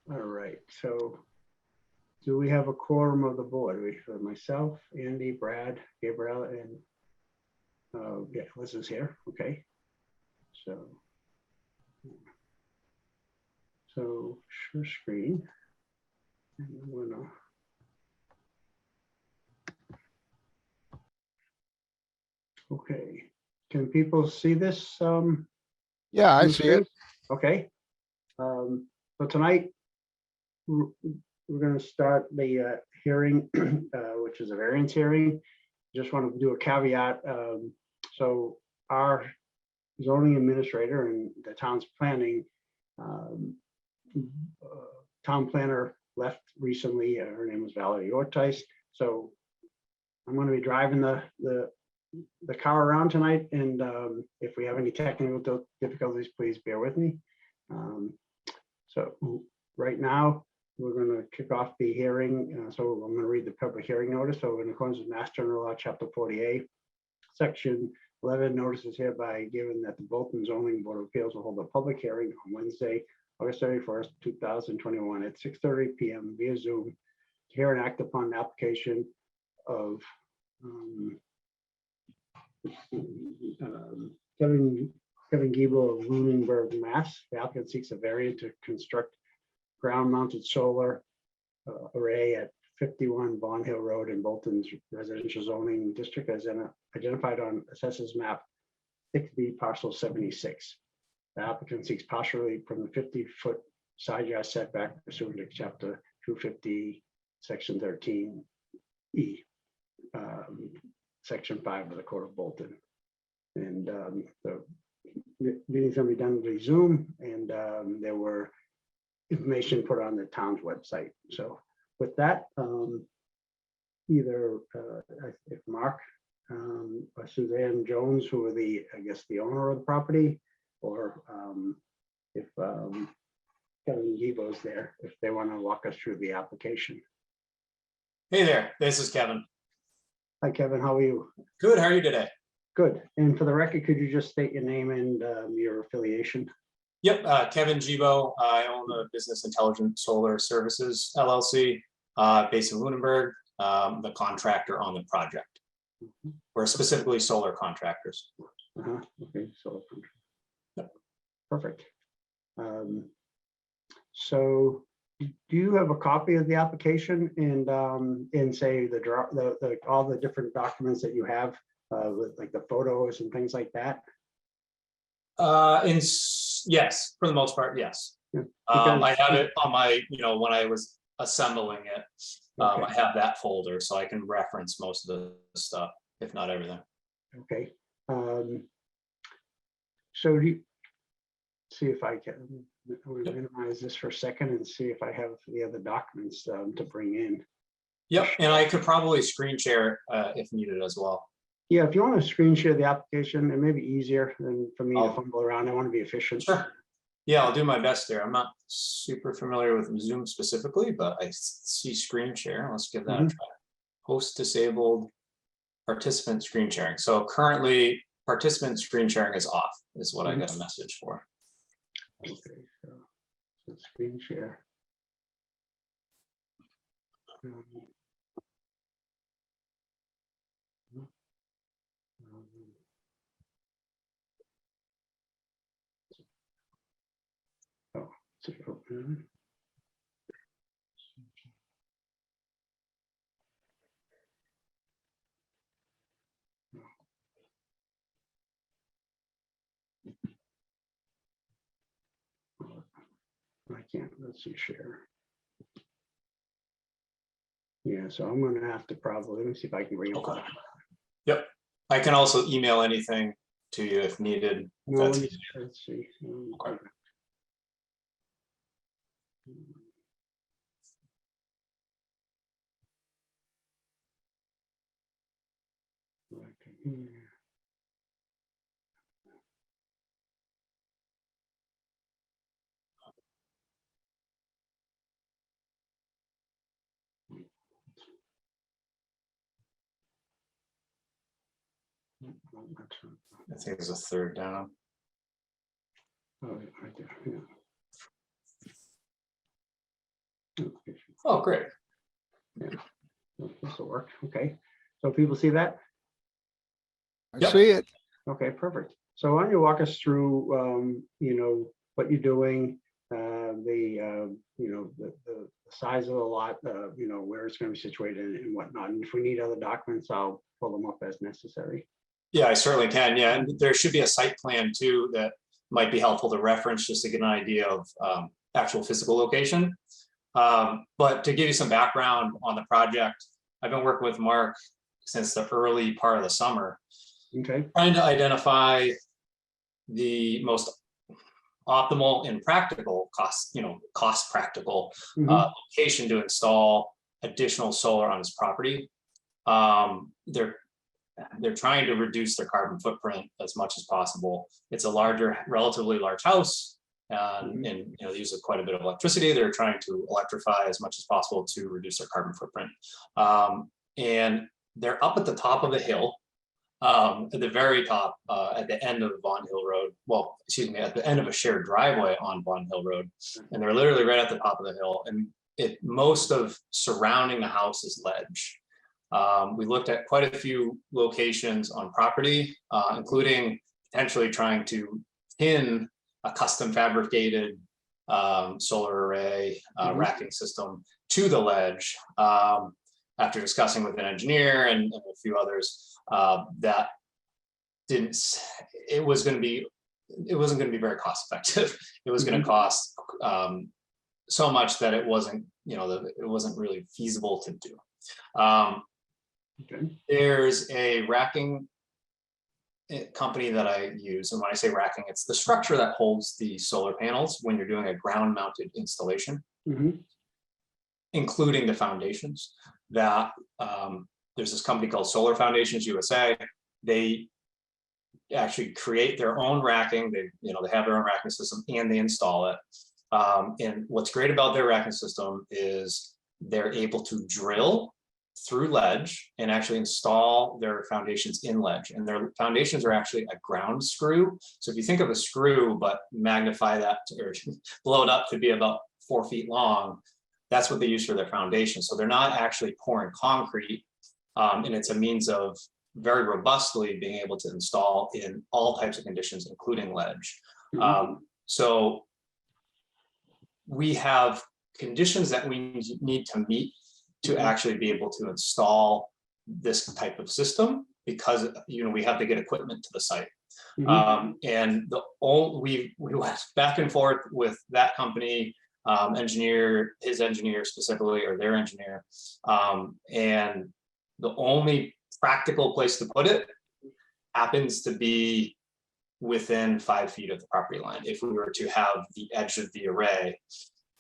All right, so do we have a quorum of the board? We have myself, Andy, Brad, Gabriella, and yeah, Liz is here. Okay. So share screen. And I'm gonna okay. Can people see this? Yeah, I on the see it. screen? Okay. So tonight we're going to start the hearing, which is a variance hearing. Just want to do a caveat. So our zoning administrator and the town's planning town planner left recently. Her name was Valerie Ortiz. So I'm going to be driving the car around tonight, and if we have any technical difficulties, please bear with me. So right now, we're going to kick off the hearing. So I'm going to read the public hearing notice. So in accordance with Mass General Law, Chapter 48, Section 11, notice is hereby given that the Bolton Zoning Board of Appeals will hold a public hearing on Wednesday, August 31st, 2021 at 6:30 p.m. via Zoom to hear and act upon the application of Kevin Giebel of Lunenburg, Mass. The applicant seeks a variance to construct ground-mounted solar array at 51 Bond Hill Road in Bolton's residential zoning district as identified on Assessors Map 6B parcel 76. The applicant seeks partially from the 50-foot side yard setback pursuant to Chapter 250, Section 13E, Section 5 of the Code of Bolton. And the meeting's going to be done via Zoom, and there were information put on the town's website. So with that, either if Mark or Suzanne Jones, who are the, I guess, the owner of the property, or if Kevin Giebo's there, if they want to walk us through the application. Hey there, this is Kevin. Hi, Kevin. How are you? Good, how are you today? Good. And for the record, could you just state your name and your affiliation? Yep, Kevin Giebo. I own the Business Intelligent Solar Services LLC, based in Lunenburg, the contractor on the project. We're specifically solar contractors. Okay, solar contractor. Yep. Perfect. So do you have a copy of the application and say the all the different documents that you have with like the photos and things like that? Yes, for the most part, yes. Yeah, I have it on my, when I was assembling it, okay. I have that folder, so I can reference most of the stuff, if not everything. Okay. So do you see if I can minimize this for a second and see if I have the other documents to bring in. Yep, and I could probably screen share if needed as well. Yeah, if you want to screen share the application, it may be easier than for me to fumble around. I want to be efficient. Sure. Yeah, I'll do my best there. I'm not super familiar with Zoom specifically, but I see screen share. Let's give that a try. Host disabled, participant screen sharing. So currently participant screen sharing is off, is what I got a message for. Okay, so screen share. Oh, it's open. I can't, let's see, share. Yeah, so I'm gonna have to probably, let me see if I can bring up. Yep, I can also email anything to you if needed. No, let's see. Okay. I think it's a third down. Oh, right there, yeah. Oh, great. This will work. Okay. So people see that? I Yep. see it. Okay, perfect. So why don't you walk us through, what you're doing, the size of the lot, where it's going to be situated and whatnot. And if we need other documents, I'll pull them up as necessary. Yeah, I certainly can. Yeah, and there should be a site plan too that might be helpful to reference just to get an idea of actual physical location. But to give you some background on the project, I've been working with Mark since the early part of the summer, Okay. trying to identify the most optimal and practical cost practical Mhm. location to install additional solar on his property. They're trying to reduce their carbon footprint as much as possible. It's a relatively large house, and they use quite a bit of electricity. They're trying to electrify as much as possible to reduce their carbon footprint. And they're up at the top of a hill, at the very top, at the end of Bond Hill Road. Well, excuse me, at the end of a shared driveway on Bond Hill Road, and they're literally right at the top of the hill. And most of surrounding the house is ledge. We looked at quite a few locations on property, including potentially trying to pin a custom fabricated solar array racking system to the ledge. After discussing with an engineer and a few others, that it wasn't going to be very cost effective. It was going to cost so much that it wasn't really feasible to do. Okay. There's a racking company that I use, and when I say racking, it's the structure that holds the solar panels when you're doing a ground mounted installation, including the foundations. That there's this company called Solar Foundations USA. They actually create their own racking. They have their own racking system and they install it. And what's great about their racking system is they're able to drill through ledge and actually install their foundations in ledge. And their foundations are actually a ground screw. So if you think of a screw, but magnify that or blow it up to be about 4 feet long, that's what they use for their foundation. So they're not actually pouring concrete, and it's a means of very robustly being able to install in all types of conditions, including ledge. So we have conditions that we need to meet to actually be able to install this type of system, because we have to get equipment to the site. And we went back and forth with that company, his engineer specifically, or their engineer, and the only practical place to put it happens to be within 5 feet of the property line. If we were to have the edge of the array,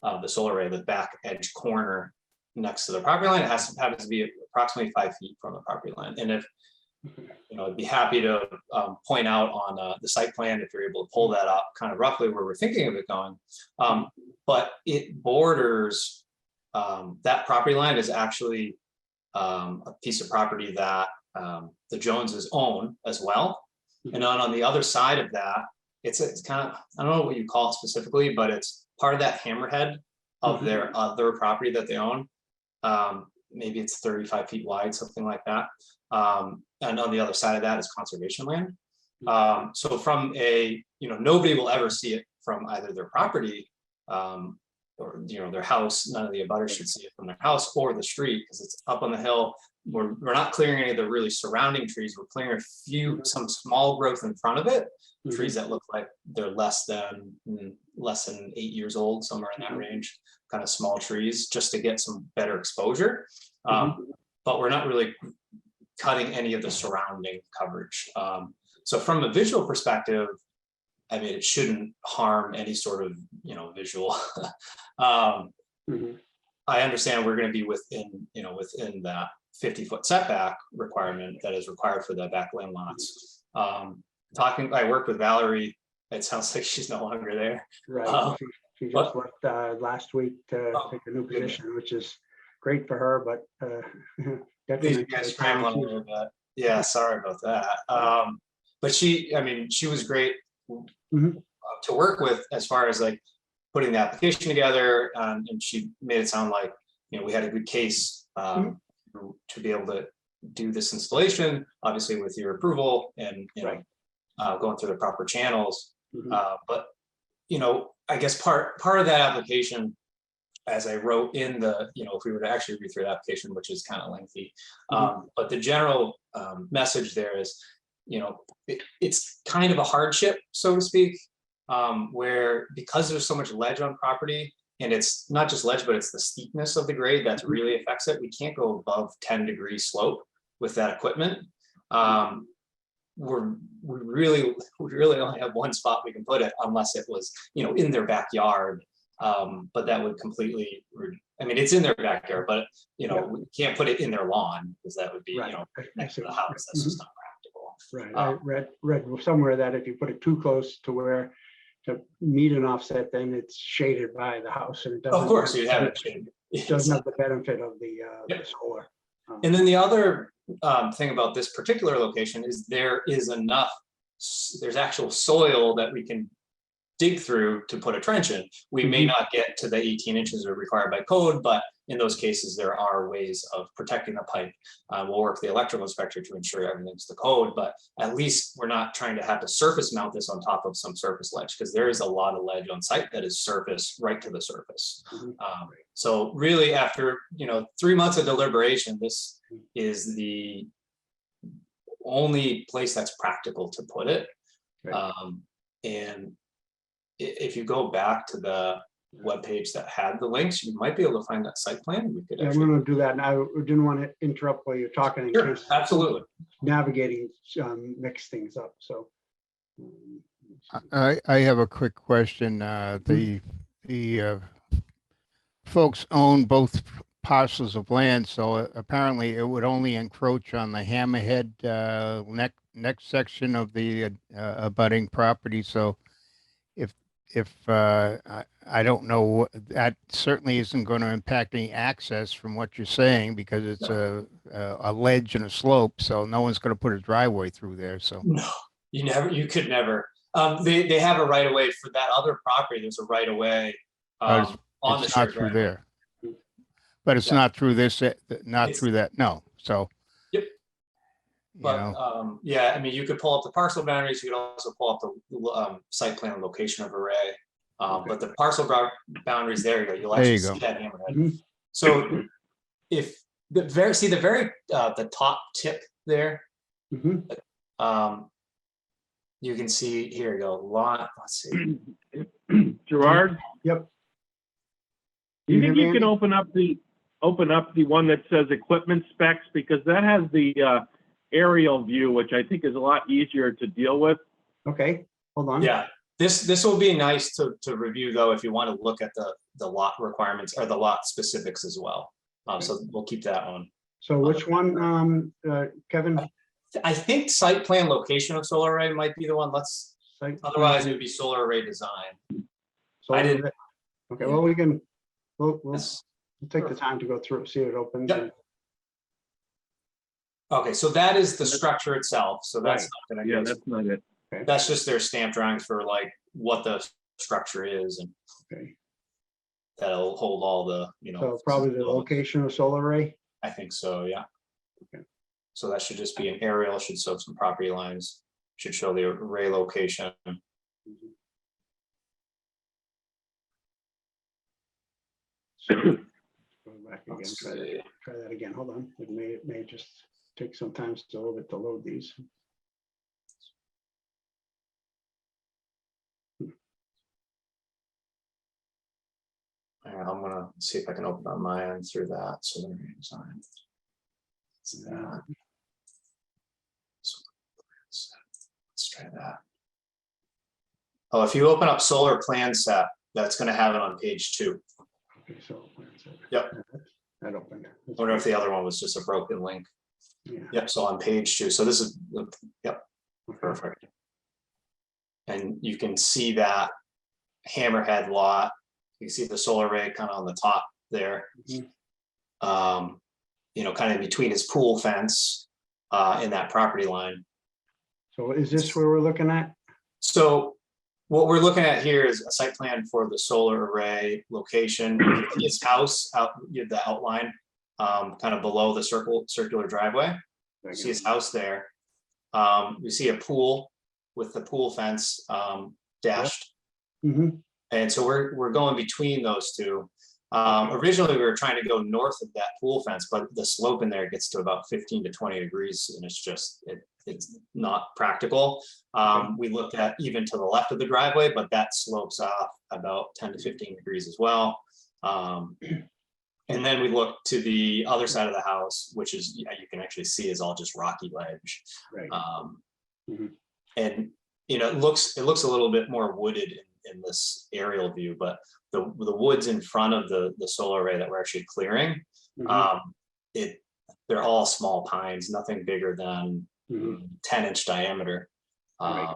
the solar array, the back edge corner next to the property line, it happens to be approximately 5 feet from the property line. And if I'd be happy to point out on the site plan, if you're able to pull that up, kind of roughly where we're thinking of it going. But it borders, that property line is actually a piece of property that the Joneses own as well. And then on the other side of that, it's kind of, I don't know what you call it specifically, but it's part of that hammerhead of their other property that they own. Maybe it's 35 feet wide, something like that. And on the other side of that is conservation land. So from nobody will ever see it from either their property or their house. None of the abutters should see it from their house or the street, because it's up on the hill. We're not clearing any of the really surrounding trees. We're clearing some small growth in front of it, trees that look like they're less than 8 years old, somewhere in that range, kind of small trees, just to get some better exposure. But we're not really cutting any of the surrounding coverage. So from a visual perspective, I mean, it shouldn't harm any sort of visual. I understand we're going to be within that 50-foot setback requirement that is required for the backland lots. I worked with Valerie. It sounds like she's no longer there. Right. She just left last week to take a new position, which is great for her, but These guys scrambling a little bit. Yeah, sorry about that. But she was great to work with as far as like putting the application together, and she made it sound like, you know, we had a good case to be able to do this installation, obviously with your approval and, you know, going through the proper channels. But, you know, I guess part of that application, as I wrote in the, you know, if we were to actually read through the application, which is kind of lengthy, but the general message there is, you know, it's kind of a hardship, so to speak, where because there's so much ledge on property, and it's not just ledge, but it's the steepness of the grade that really affects it. We can't go above 10-degree slope with that equipment. We really only have one spot we can put it, unless it was, you know, in their backyard. But that would completely, I mean, it's in their backyard, but, you know, we can't put it in their lawn because that would be, you know, next to the house. That's just not practical. Right. I read somewhere that if you put it too close to where to meet an offset, then it's shaded by the house, and it doesn't. Of course, you have it shaded. It doesn't have the benefit of the solar. And then the other thing about this particular location is there's actual soil that we can dig through to put a trench in. We may not get to the 18 inches required by code, but in those cases, there are ways of protecting the pipe. We'll work with the electrical inspector to ensure everything's to code, but at least we're not trying to have to surface mount this on top of some surface ledge, because there is a lot of ledge on site that is surface right to the surface. So really, after, you know, 3 months of deliberation, this is the only place that's practical to put it. And if you go back to the webpage that had the links, you might be able to find that site plan. We could. I'm going to do that, and I didn't want to interrupt while you're talking. Sure, absolutely. Navigating mix things up. So I have a quick question. The folks own both parcels of land, so apparently it would only encroach on the hammerhead next section of the abutting property. So if I don't know, that certainly isn't going to impact any access from what you're saying, because it's a ledge and a slope, so no one's going to put a driveway through there. So no, you could never. They have a right of way for that other property. There's a right of way on the it's not through there, but it's not through this, through that. No, so. But yeah, I mean, you could pull up the parcel boundaries. You could also pull up the site plan and location of array. But the parcel boundaries, there you go. You'll actually see that hammerhead. So if the top tip there, you can see, here you go. Let's see. Gerard? Yep. Do you think you can open up the one that says equipment specs, because that has the aerial view, which I think is a lot easier to deal with. Okay, hold on. Yeah, this will be nice to review, though, if you want to look at the lot requirements or the lot specifics as well. So we'll keep that on. So which one, Kevin? I think site plan location of solar array might be the one. Otherwise it would be solar array design. I didn't. Okay, well, we'll take the time to go through, see if it opens. Yep. Okay, so that is the structure itself. So that's not going to. Yeah, that's not it. Okay. That's just their stamp drawings for like what the structure is, and that'll hold all the, you know. So probably the location of solar array. I think so. Yeah. Okay. So that should just be an aerial. Should show some property lines. Should show the array location. Go back again. Try that again. Hold on. It may just take some time still a little bit to load these. I'm gonna see if I can open on my end through that. So let me design. Let's try that. Oh, if you open up solar plan set, that's going to have it on page 2. Okay, so yep, that opened. I wonder if the other one was just a broken link. Yeah. Yep. So on page 2. So this is perfect. And you can see that hammerhead lot. You can see the solar array kind of on the top there. You know, kind of between his pool fence in that property line. So is this where we're looking at? So What we're looking at here is a site plan for the solar array location. You can see his house out, you have the outline, kind of below the circular driveway. You see his house there. We see a pool with the pool fence dashed. Mhm. And so we're going between those two. Originally, we were trying to go north of that pool fence, but the slope in there gets to about 15 to 20 degrees, and it's just, it's not practical. We looked at even to the left of the driveway, but that slopes off about 10 to 15 degrees as well. And then we look to the other side of the house, which is, you can actually see is all just rocky ledge. Right. And you know, it looks a little bit more wooded in this aerial view, but the woods in front of the solar array that we're actually clearing, they're all small pines, nothing bigger than 10-inch diameter. Right.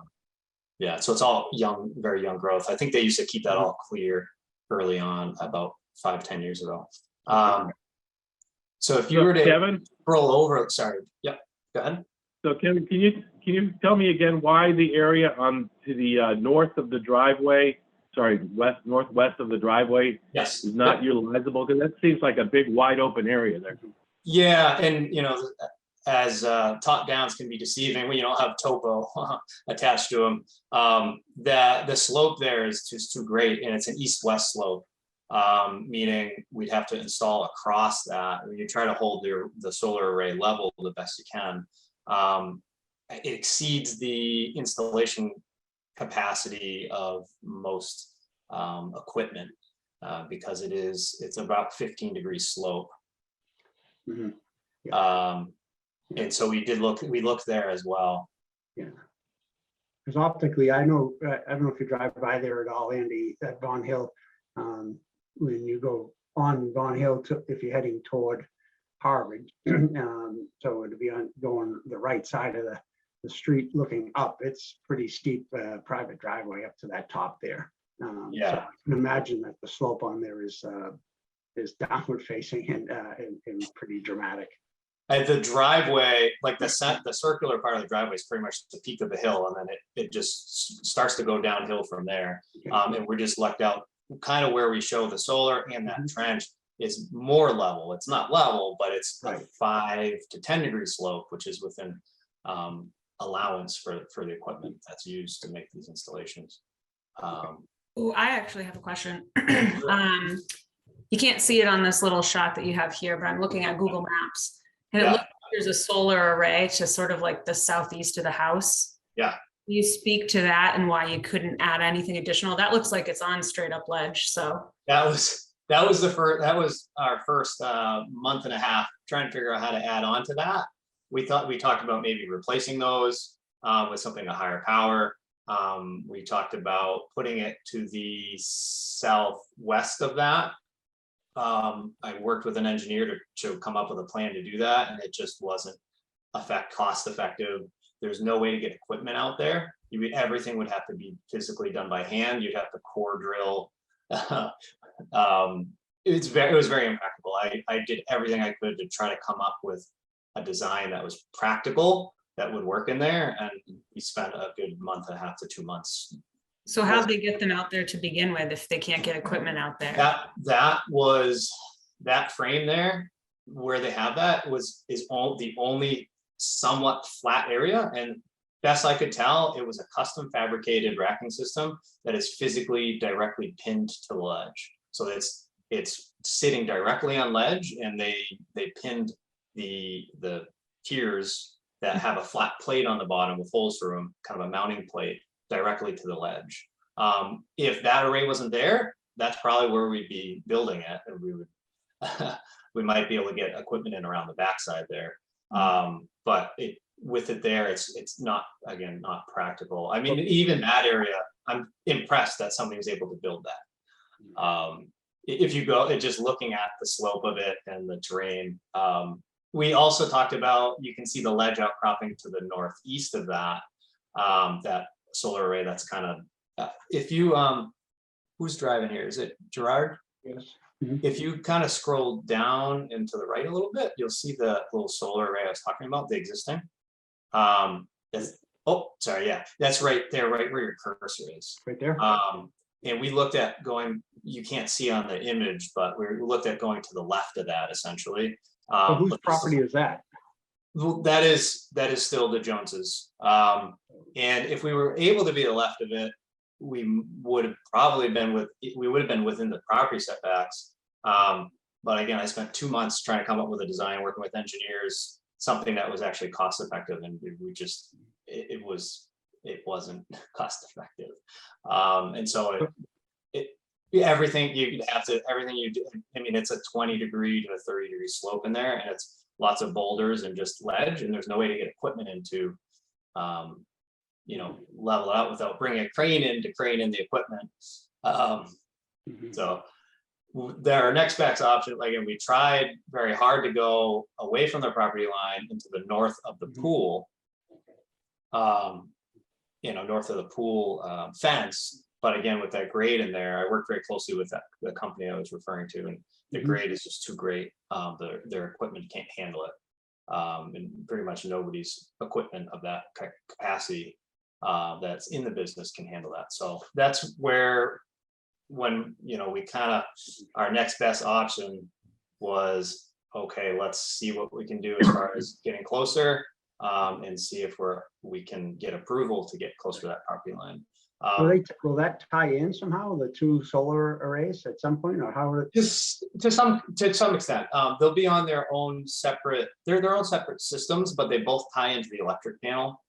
Yeah, so it's all young, very young growth. I think they used to keep that all clear early on, about 5-10 years ago. So if you were to Kevin, scroll over, sorry, yep, go ahead. so Kevin, can you tell me again why the area on to the north of the driveway, sorry, northwest of the driveway, Yes, is not utilizable? Because that seems like a big wide open area there. yeah, and you know, as top downs can be deceiving when you don't have topo attached to them. The slope there is just too great, and it's an east-west slope, meaning we'd have to install across that. When you try to hold the solar array level the best you can, it exceeds the installation capacity of most equipment because it's about 15 degrees slope. And so we looked there as well. Yeah. Because optically, I don't know if you drive by there at all, Andy, at Vaughan Hill. When you go on Vaughan Hill, if you're heading toward Harvard, so it'd be going the right side of the street looking up. It's pretty steep private driveway up to that top there. Yeah. So I can imagine that the slope on there is downward facing and pretty dramatic. And the driveway, like the circular part of the driveway is pretty much the peak of the hill, and then it just starts to go downhill from there. And we're just lucked out kind of where we show the solar, and that trench is more level. It's not level, but it's a 5 to 10 degree slope, which is within allowance for the equipment that's used to make these installations. Oh, I actually have a question. You can't see it on this little shot that you have here, but I'm looking at Google Maps. And it looks like there's a solar array to sort of like the southeast of the house. Yeah. Can you speak to that and why you couldn't add anything additional? That looks like it's on straight up ledge. So that was our first month and a half trying to figure out how to add on to that. We talked about maybe replacing those with something of higher power. We talked about putting it to the southwest of that. I worked with an engineer to come up with a plan to do that, and it just wasn't cost effective. There's no way to get equipment out there. Everything would have to be physically done by hand. You'd have to core drill. It was very impractical. I did everything I could to try to come up with a design that was practical, that would work in there, and we spent a good month and a half to 2 months. So how'd they get them out there to begin with if they can't get equipment out there? That frame there where they have that is the only somewhat flat area, and best I could tell, it was a custom fabricated racking system that is physically directly pinned to the ledge. So it's sitting directly on ledge, and they pinned the tiers that have a flat plate on the bottom with holes through them, kind of a mounting plate, directly to the ledge. If that array wasn't there, that's probably where we'd be building it, and we might be able to get equipment in around the backside there. But with it there, it's not practical. I mean, even that area, I'm impressed that somebody was able to build that. If you go just looking at the slope of it and the terrain, we also talked about, you can see the ledge outcropping to the northeast of that, that solar array. That's kind of, if you, who's driving here? Is it Gerard? Yes. If you kind of scroll down and to the right a little bit, you'll see the little solar array I was talking about, the existing. Oh, sorry, yeah, that's right there, right where your cursor is. Right there? And we looked at going, you can't see on the image, but we looked at going to the left of that essentially. So whose but property is that? well, that is still the Joneses. And if we were able to be to the left of it, we would have probably been within the property setbacks. But again, I spent 2 months trying to come up with a design, working with engineers, something that was actually cost effective, and it wasn't cost effective. And so everything you do, I mean, it's a 20-degree to a 30-degree slope in there, and it's lots of boulders and just ledge, and there's no way to get equipment into, level it out without bringing a crane in to crane in the equipment. So our next best option, again, we tried very hard to go away from the property line into the north of the pool, north of the pool fence. But again, with that grade in there, I worked very closely with the company I was referring to, and the grade is just too great. Their equipment can't handle it, and pretty much nobody's equipment of that capacity that's in the business can handle that. So that's where, when we kind of, our next best option was, okay, let's see what we can do as far as getting closer, and see if we can get approval to get closer to that property line. Will that tie in somehow, the two solar arrays at some point, or how would it? Just to some extent, they'll be on their own separate. They're their own separate systems, but they both tie into the electric panel,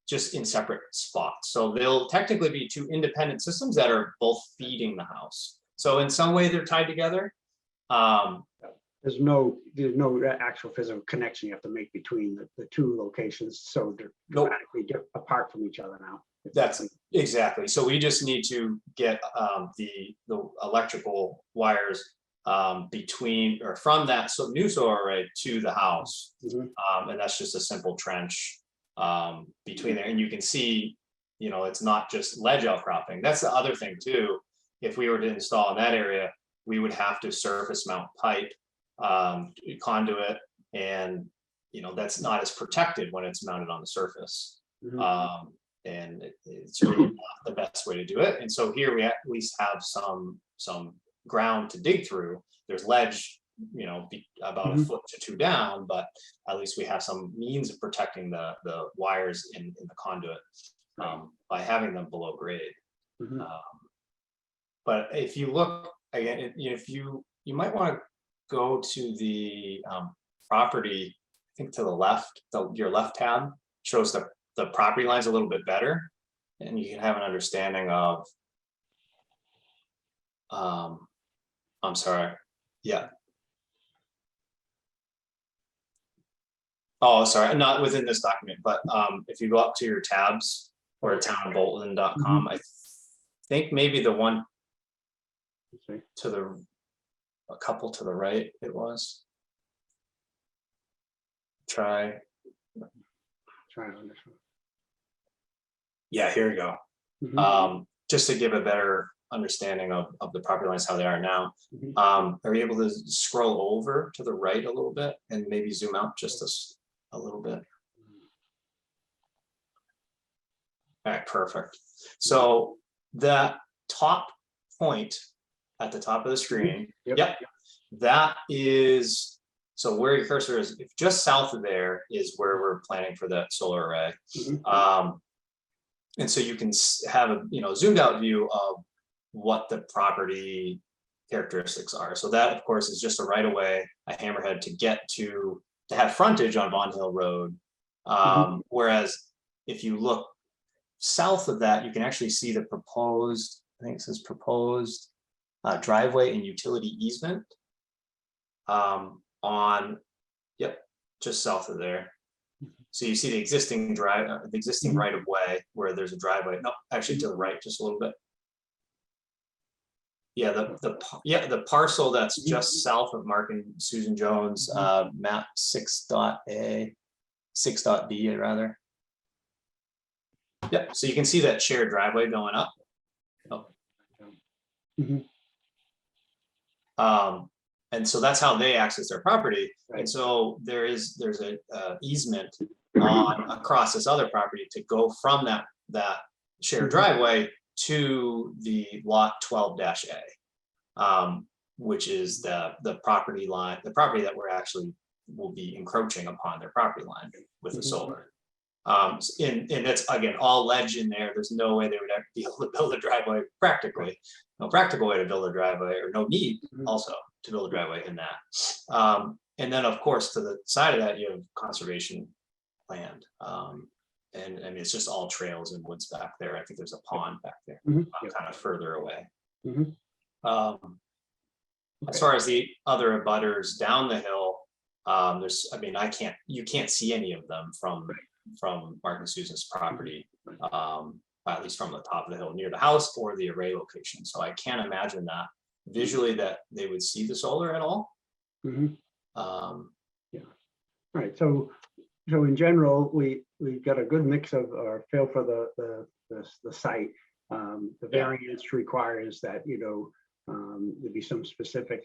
just in separate spots. So they'll technically be two independent systems that are both feeding the house. So in some way, they're tied together. There's no actual physical connection you have to make between the two locations, so they're dramatically apart from each other now. That's exactly. So we just need to get the electrical wires between or from that new solar array to the house, and that's just a simple trench between there. And you can see, it's not just ledge outcropping. That's the other thing too. If we were to install in that area, we would have to surface mount pipe, conduit, and that's not as protected when it's mounted on the surface. And it's really not the best way to do it. And so here we at least have some ground to dig through. There's ledge, about a foot to two down, but at least we have some means of protecting the wires in the conduit by having them below grade. But if you look again, if you might want to go to the property, I think to the left, your left tab shows the property lines a little bit better, and you can have an understanding of, I'm sorry, yeah. Oh, sorry, not within this document, but if you go up to your tabs or townbolton.com, I think maybe the one to a couple to the right, it was. Try on this one. Yeah, here we go. Just to give a better understanding of the property lines, how they are now. Are you able to scroll over to the right a little bit and maybe zoom out just a little bit? All right, perfect. So that top point at the top of the screen, yep, that is, so where your cursor is, if just south of there is where we're planning for that solar array. And so you can have a zoomed out view of what the property characteristics are. So that, of course, is just a right of way, a hammerhead to have frontage on Bond Hill Road. Whereas if you look south of that, you can actually see the proposed, I think it says proposed driveway and utility easement on, just south of there. So you see the existing right of way where there's a driveway. No, actually to the right, just a little bit. Yeah, the parcel that's just south of Mark and Susan Jones, map 6.A, 6.B rather. Yep, so you can see that shared driveway going up. And so that's how they access their property. And so there's a easement on across this other property to go from that shared driveway to the lot 12-A, which is the property line, the property that we're actually will be encroaching upon their property line with the solar. And it's again all ledge in there. There's no way they would ever be able to build a driveway practically. No practical way to build a driveway, or no need also to build a driveway in that. And then of course to the side of that you have conservation land. And I mean it's just all trails and woods back there. I think there's a pond back there, kind of further away. As far as the other abutters down the hill, there's, I mean, you can't see any of them from Mark and Susan's property, at least from the top of the hill near the house or the array location. So I can't imagine that visually that they would see the solar at all. Yeah. Right. So in general, we've got a good mix of our feel for the site. The variance requires that, you know, there be some specific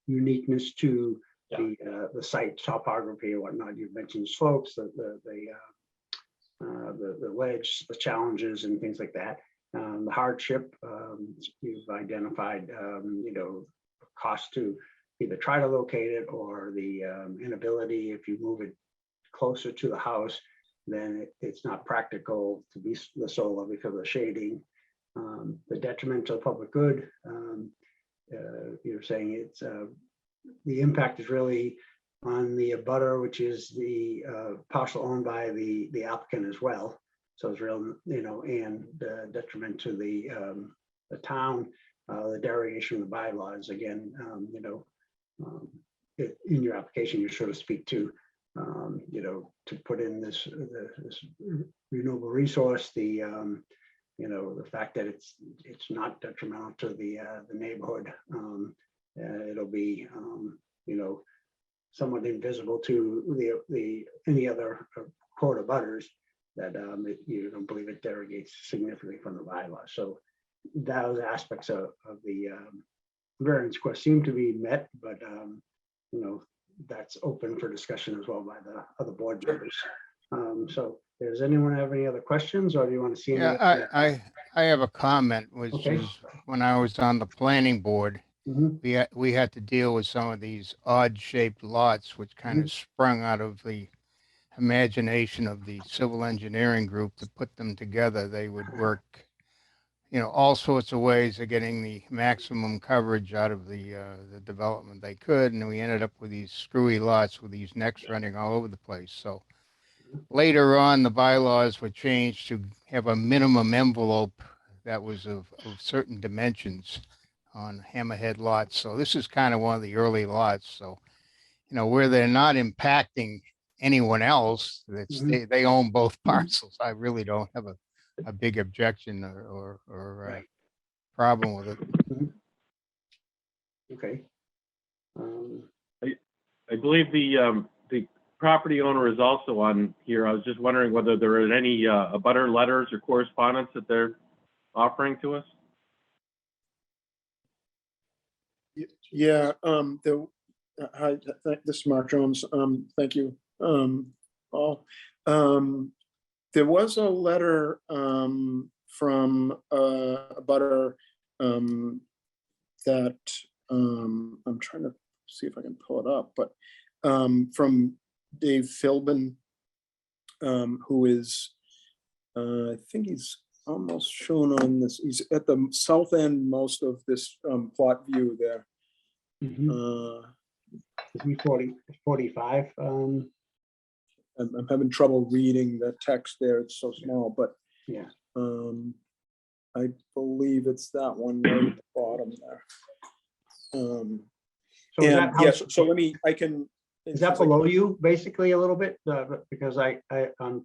uniqueness to the site topography and whatnot. You've mentioned slopes, the ledge, the challenges and things like that. The hardship, you've identified, you know, cost to either try to locate it or the inability, if you move it closer to the house, then it's not practical to be the solar because of the shading. The detriment to the public good, you're saying it's the impact is really on the abutter, which is the parcel owned by the applicant as well. So it's real, you know, and the detriment to the town, the derogation of the bylaws. Again, you know, in your application, you sort of speak to, you know, to put in this renewable resource, the you know, the fact that it's not detrimental to the neighborhood. It'll be, you know, somewhat invisible to the any other quote of others that you don't believe it derogates significantly from the bylaw. So those aspects of the variance request seem to be met, but you know, that's open for discussion as well by the other board members. So does anyone have any other questions, or do you want to see? Yeah, I have a comment, which Okay. is when I was on the planning board, we had to deal with some of these odd shaped lots, which kind of sprung out of the imagination of the civil engineering group to put them together. They would work, you know, all sorts of ways of getting the maximum coverage out of the development they could. And we ended up with these screwy lots with these necks running all over the place. So later on, the bylaws were changed to have a minimum envelope that was of certain dimensions on hammerhead lots. So this is kind of one of the early lots. So, you know, where they're not impacting anyone else, that's they own both parcels. I really don't have a big objection or problem with it. Okay. I believe the property owner is also on here. I was just wondering whether there are any abutter letters or correspondence that they're offering to us. Yeah, hi, this is Mark Jones. Thank you, all. There was a letter from a butter that I'm trying to see if I can pull it up, but from Dave Philbin, who is, I think he's almost shown on this. He's at the south end most of this plot view there. It's 45. I'm having trouble reading the text there. It's so small, but yeah, I believe it's that one right at the bottom there. So And yes, so let me, I can. Is that below you basically a little bit? Because I'm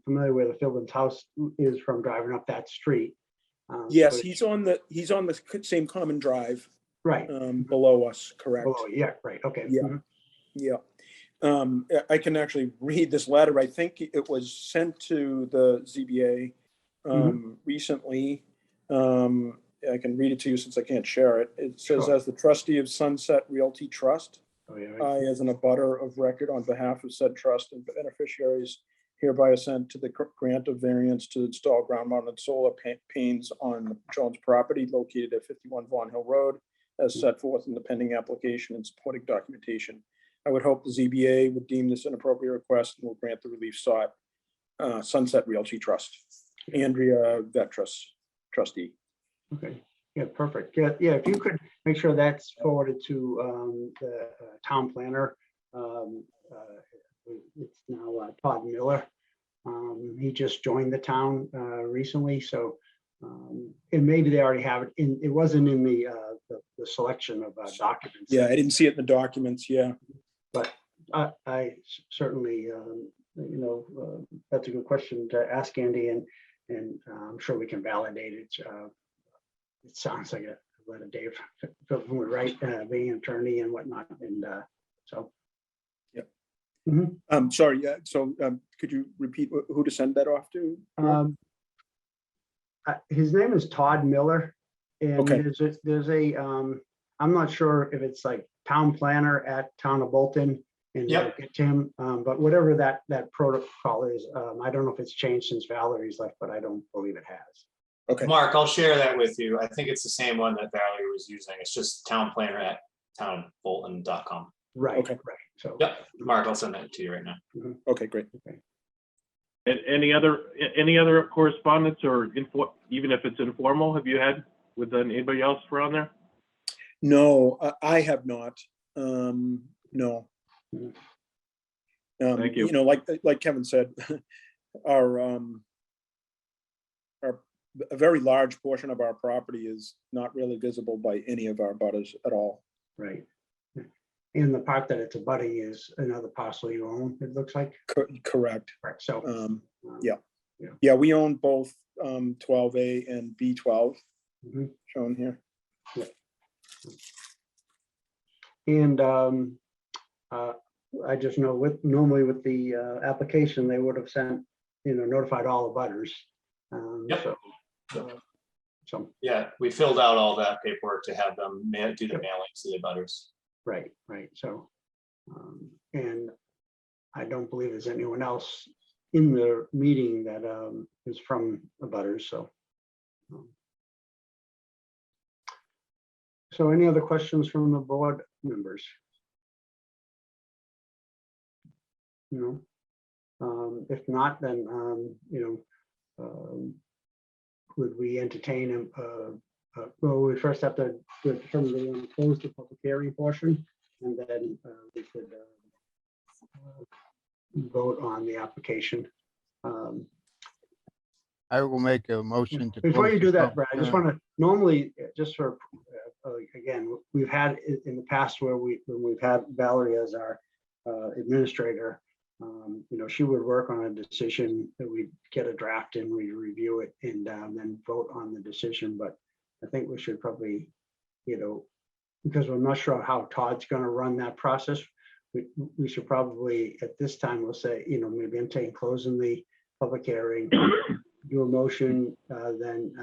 familiar where the Philbin's house is from driving up that street. Yes, so he's on the same common drive. right. Below us, correct. Below, yeah, right. Okay. Yeah. Yeah. I can actually read this letter. I think it was sent to the ZBA recently. I can read it to you since I can't share it. It says, Sure. as the trustee of Sunset Realty Trust, Oh, yeah, I, as an abutter of record on behalf of said trust and beneficiaries, hereby assent to the grant of variance to install ground-mounted solar panes on Jones property located at 51 Vaughan Hill Road, as set forth in the pending application and supporting documentation. I would hope the ZBA would deem this an appropriate request and will grant the relief sought. Sunset Realty Trust, Andrea Vetras, trustee. Okay, yeah, perfect. Yeah, if you could make sure that's forwarded to the town planner. It's now Todd Miller. He just joined the town recently, so and maybe they already have it in. It wasn't in the selection of documents. Yeah, I didn't see it in the documents. Yeah, but I certainly, that's a good question to ask Andy, and I'm sure we can validate it. It sounds like a letter Dave Philbin would write, being an attorney and whatnot, and so. Yeah. Mhm. Sorry. Yeah. So could you repeat who to send that off to? His name is Todd Miller, and Okay. there's a I'm not sure if it's like town planner at Town of Bolton, and Yep. get to him, but whatever that protocol is, I don't know if it's changed since Valerie's left, but I don't believe it has. Okay. Mark, I'll share that with you. I think it's the same one that Valerie was using. It's just townplanner@townbolton.com. Right. Okay. Right. So. Yep, Mark, I'll send that to you right now. Okay, great. And any other correspondence or even if it's informal, have you had with anybody else around there? No, I have not. No. Thank you. You know, like Kevin said, a very large portion of our property is not really visible by any of our butters at all. Right. And the part that it's abutting is another parcel you own, it looks like. Correct. Correct. So. Yeah, we own both 12A and B12 Mhm. shown here. And I just know normally with the application, they would have sent, notified all the butters. Yep. So, Yeah, we filled out all that paperwork to have them do the Yep. mailings to the butters. right. So, and I don't believe there's anyone else in the meeting that is from the butters, so. So any other questions from the board members? No. If not, then, would we entertain him? Well, we first have to determine whether we want to close the public hearing portion, and then we could vote on the application. I will make a motion to. Before close you the do that, public Brad, I just hearing. want to, normally, just for, again, we've had in the past where when we've had Valerie as our administrator, she would work on a decision that we'd get a draft and we review it and then vote on the decision. But I think we should probably, because we're not sure how Todd's going to run that process, we should probably, at this time, we'll say, maybe entertain closing the public hearing, do a motion, then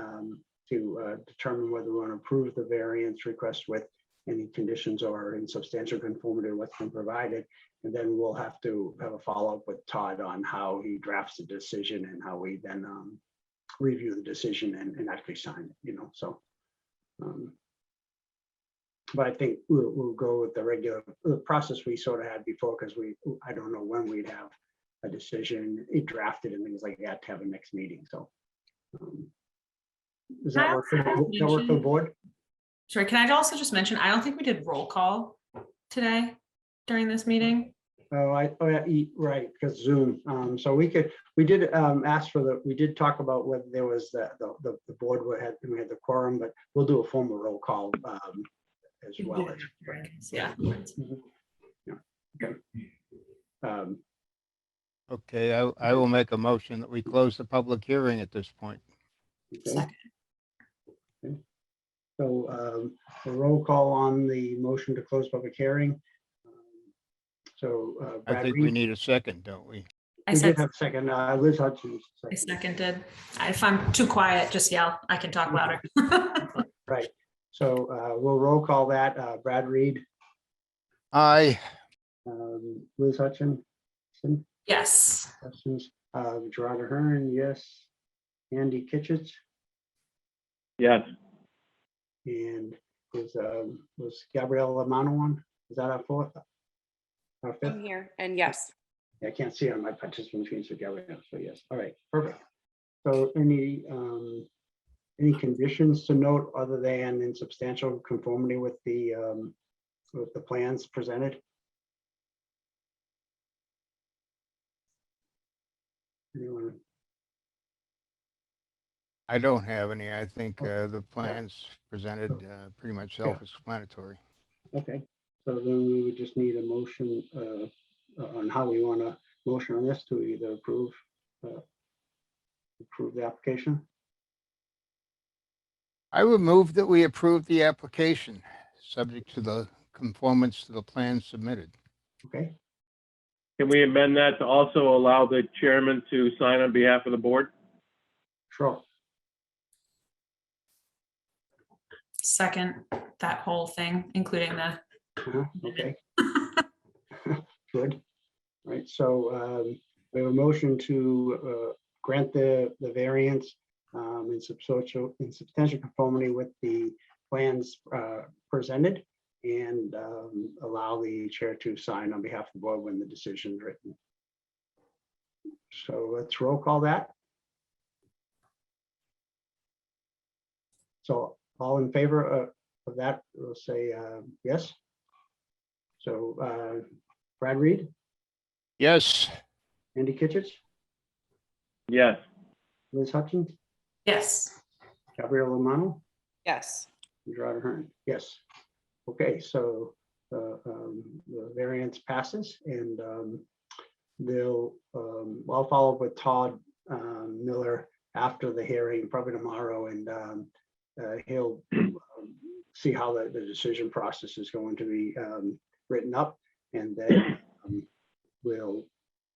to determine whether we want to approve the variance request with any conditions or in substantial conformity to what's been provided. And then we'll have to have a follow-up with Todd on how he drafts the decision and how we then review the decision and actually sign it, so. But I think we'll go with the regular process we sort of had before, because I don't know when we'd have a decision drafted and things like that to have a next meeting, so. Does that work for the board? Sorry, can I also just mention, I don't think we did roll call today during this meeting. Yeah, right, because Zoom. So we did ask for we did talk about whether there was the board we had the quorum, but we'll do a formal roll call as well. Yeah. Okay. Okay, I will make a motion that we close the public hearing at this point. Okay. So a roll call on the motion to close public hearing. So I Brad think Reed, we need a second, don't we? I we said, did have second. Liz Hudson. I seconded. If I'm too quiet, just yell. I can talk louder. Right. So we'll roll call that. Brad Reed, Aye. Liz Hutchinson, Yes. Hutchins, Gerard Ahern, yes. Andy Kitchens, Yes, and was Gabrielle Lamano on? Is that our fourth? Our fifth? I'm here, and yes. I can't see on my participant screen, so Gabrielle, so yes, all right, perfect. So any conditions to note other than in substantial conformity with the plans presented? Anyone? I don't have any. I think the plans presented pretty much Yeah. self-explanatory. Okay, so then we would just need a motion on how we want to motion on this to either approve the application. I would move that we approve the application, subject to the conformance to the plan submitted. Okay, can we amend that to also allow the chairman to sign on behalf of the board? sure. Second, that whole thing, including the, Okay. Good. Right, so we have a motion to grant the variance in substantial conformity with the plans presented, and allow the chair to sign on behalf of the board when the decision is written. So let's roll call that. So all in favor of that, we'll say yes. So Brad Reed, Yes, Andy Kitchens, Yes, Liz Hutchins, yes, Gabrielle Romano, Yes. Gerard Ahern, yes. Okay, so the variance passes, and I'll follow up with Todd Miller after the hearing, probably tomorrow, and he'll see how the decision process is going to be written up, and then we'll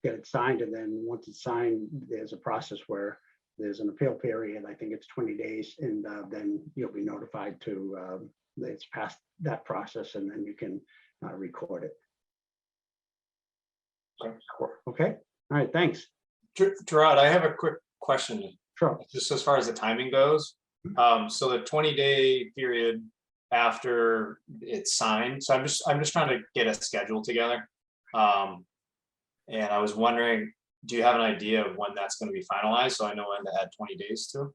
get it signed, and then once it's signed, there's a process where there's an appeal period. I think it's 20 days, and then you'll be notified to that it's past that process, and then you can record it. Okay, all right, thanks. Gerard, I have a quick question, Sure. just as far as the timing goes. So the 20-day period after it's signed, so I'm just trying to get a schedule together. And I was wondering, do you have an idea of when that's going to be finalized, so I know when to add 20 days to?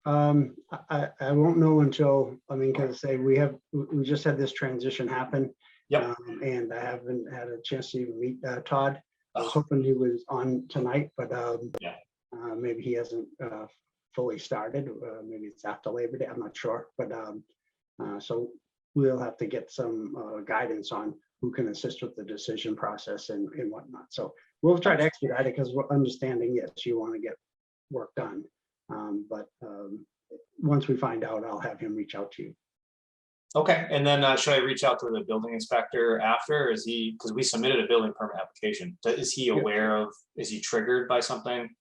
I won't know until, I mean, because say we just had this transition happen. Yep. And I haven't had a chance to even meet Todd. I was Oh. hoping he was on tonight, but Yeah. maybe he hasn't fully started. Maybe it's after Labor Day, I'm not sure, but so we'll have to get some guidance on who can assist with the decision process and whatnot. So we'll try to expedite it, because we're understanding, yes, you want to get work done. But once we find out, I'll have him reach out to you. Okay, and then should I reach out to the building inspector after? Is he, because we submitted a building permit application, is he aware of, is he triggered by something?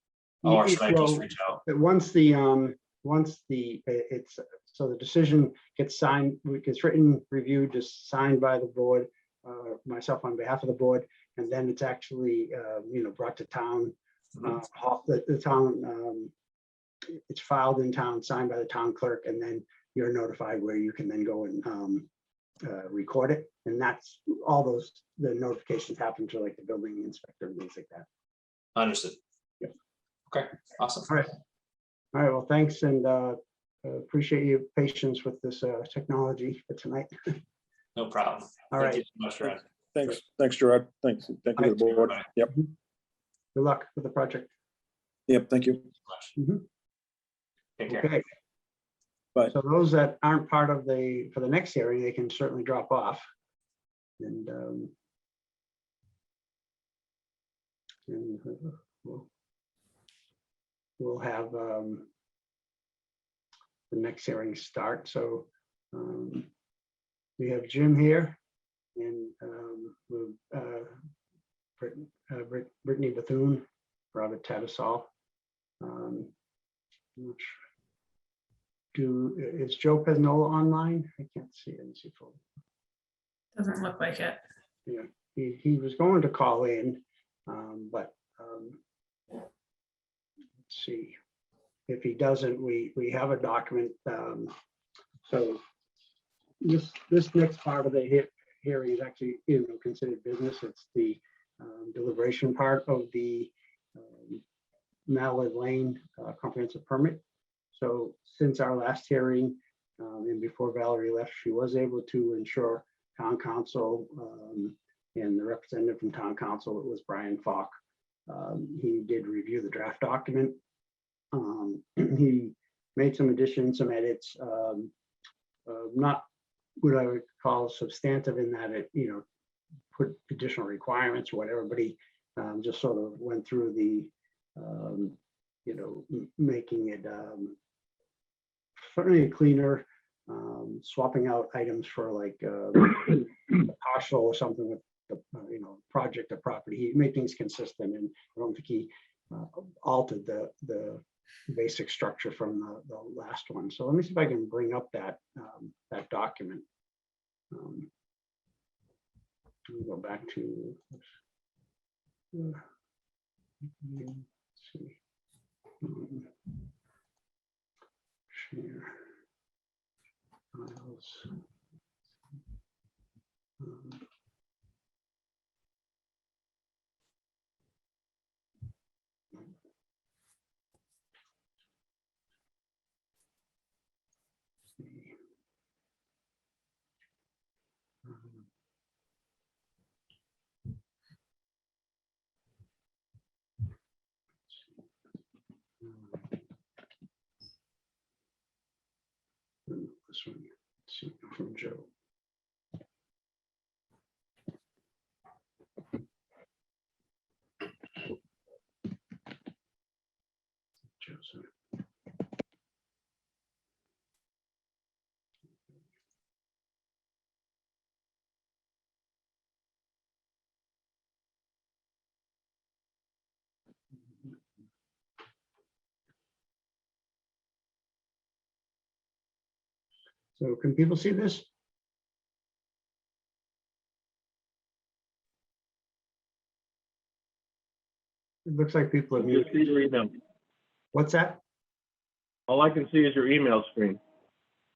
Or should I just Well, reach out? once the so the decision gets signed, gets written, reviewed, just signed by the board, myself on behalf of the board, and then it's actually brought to town. The town, it's filed in town, signed by the town clerk, and then you're notified where you can then go and record it. And that's all the notifications happen to like the building inspector and things like that. Understood. Yep. Okay, awesome. All right. All right, well, thanks, and appreciate your patience with this technology for tonight. No problem. All Thank right. you so much, Gerard. Thanks, Gerard. Thank you to the board. Bye. Yep, Good luck with the project. yep, thank you. Take care. Okay. Bye. So those that aren't part of for the next hearing, they can certainly drop off. And we'll have the next hearing start. So we have Jim here, and Brittany Bethune, Robert Tattersall. Is Joe Pesnola online? I can't see it. Let me see. doesn't look like it. Yeah, he was going to call in, but see. If he doesn't, we have a document. So this next part of the hearing is actually, considered business. It's the deliberation part of the Mallard Lane comprehensive permit. So since our last hearing, and before Valerie left, she was able to ensure town council and the representative from town council, it was Brian Falk. He did review the draft document. He made some additions, some edits, not what I would call substantive in that it, put additional requirements or whatever, but he just sort of went through the, making it certainly cleaner, swapping out items for like a partial or something with the, project or property. He made things consistent, and I don't think he altered the basic structure from the last one. So let me see if I can bring up that that document. Let me go back to let's see. Share files. This one, let's see, from Joe. Joseph. So can people see this? It looks like people are Just muted. see your email. What's that? All I can see is your email screen.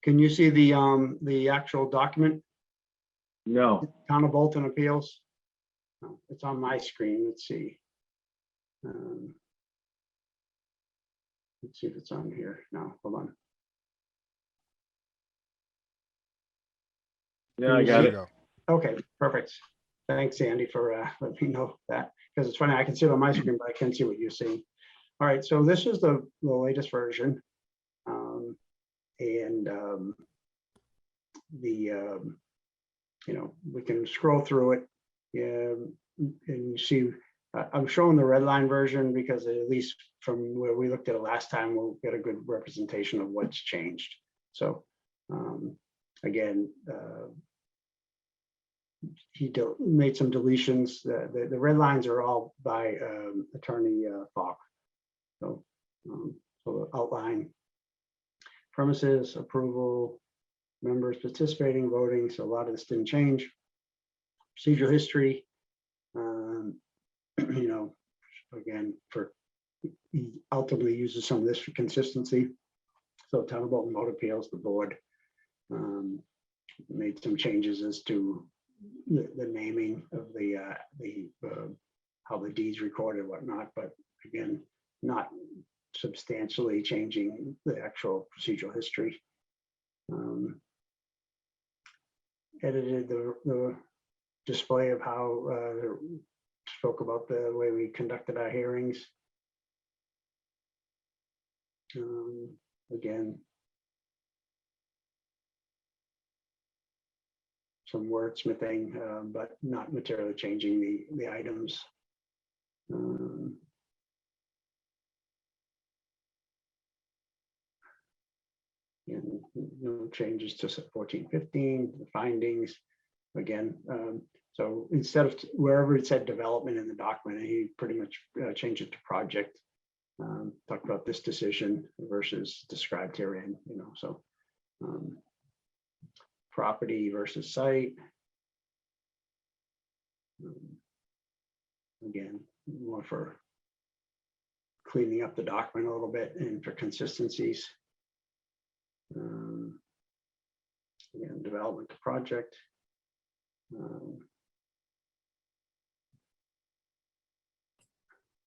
Can you see the actual document? No. Town of Bolton Appeals? No, it's on my screen. Let's see. Let's see if it's on here. No, hold on. Yeah, I got There you it. go. Okay, perfect. Thanks, Andy, for letting me know that, because it's funny, I can see it on my screen, but I can't see what you see. All right, so this is the latest version. We can scroll through it. And you see, I'm showing the red line version because at least from where we looked at it last time, we'll get a good representation of what's changed. So again, he made some deletions. The red lines are all by Attorney Falk. So the outline, premises, approval, members participating, voting. So a lot of this didn't change. Procedural history, again, he ultimately uses some of this for consistency. So Town of Bolton Motor Appeals, the board made some changes as to the naming of how the deeds recorded and whatnot, but again, not substantially changing the actual procedural history. Edited the display of how spoke about the way we conducted our hearings. Again, some wordsmithing, but not materially changing the items. And no changes to 1415, the findings. Again, so instead of wherever it said development in the document, he pretty much changed it to project. Talked about this decision versus described herein, so property versus site. Again, more for cleaning up the document a little bit and for consistencies. Again, development project.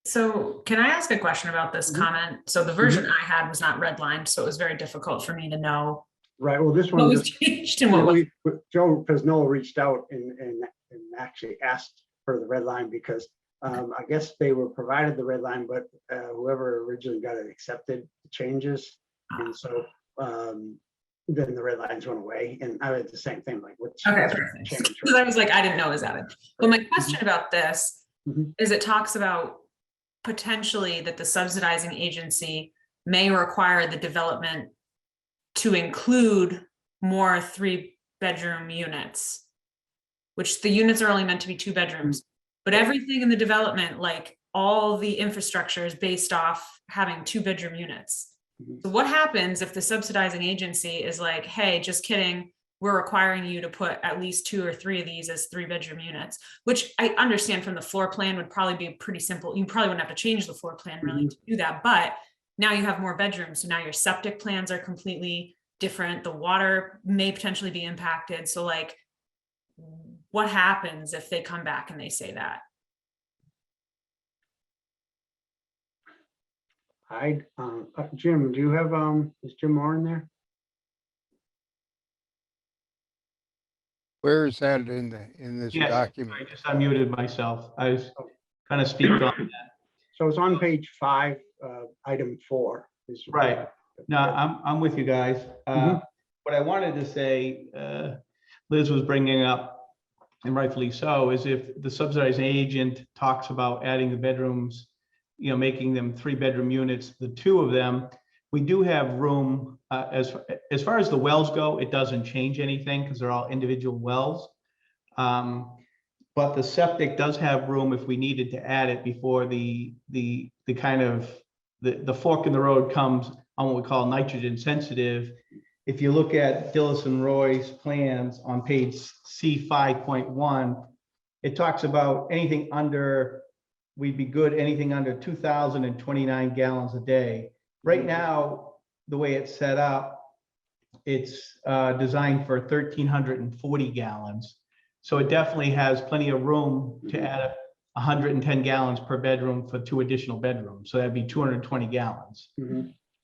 So can I ask a question about this Mhm. comment? So the version I had was not redlined, so it was very difficult for me to know Right, well, this what one was just, changed and what was. Joe Pesnoa reached out and actually asked for the red line because I guess they were provided the red line, but whoever originally got it accepted the changes. And so then the red lines went away, and I did the same thing, like what's Okay, what's perfect. changed, Because I was like, I didn't know it was added. But my question about this Mhm. is it talks about potentially that the subsidizing agency may require the development to include more 3-bedroom units, which the units are only meant to be 2 bedrooms, but everything in the development, like all the infrastructure is based off having 2-bedroom units. So what happens if the subsidizing agency is like, hey, just kidding, we're requiring you to put at least 2 or 3 of these as 3-bedroom units, which I understand from the floor plan would probably be pretty simple. You probably wouldn't have to change the floor plan really to do that, but now you have more bedrooms. So now your septic plans are completely different. The water may potentially be impacted. So like, what happens if they come back and they say that? Jim, do you have, is Jim Moore in there? Where is that in this Yes, document? I just unmuted myself. I was kind of speaking on that. So it's on page 5, item 4. Right. No, I'm with you guys. What I wanted to say, Liz was bringing up, and rightfully so, is if the subsidizing agent talks about adding the bedrooms, making them 3-bedroom units, the 2 of them, we do have room. As far as the wells go, it doesn't change anything because they're all individual wells. But the septic does have room if we needed to add it before the kind of the fork in the road comes on what we call nitrogen sensitive. If you look at Dillis and Roy's plans on page C5.1, it talks about anything under, we'd be good, anything under 2,029 gallons a day. Right now, the way it's set up, it's designed for 1,340 gallons. So it definitely has plenty of room to add 110 gallons per bedroom for 2 additional bedrooms. So that'd be 220 gallons.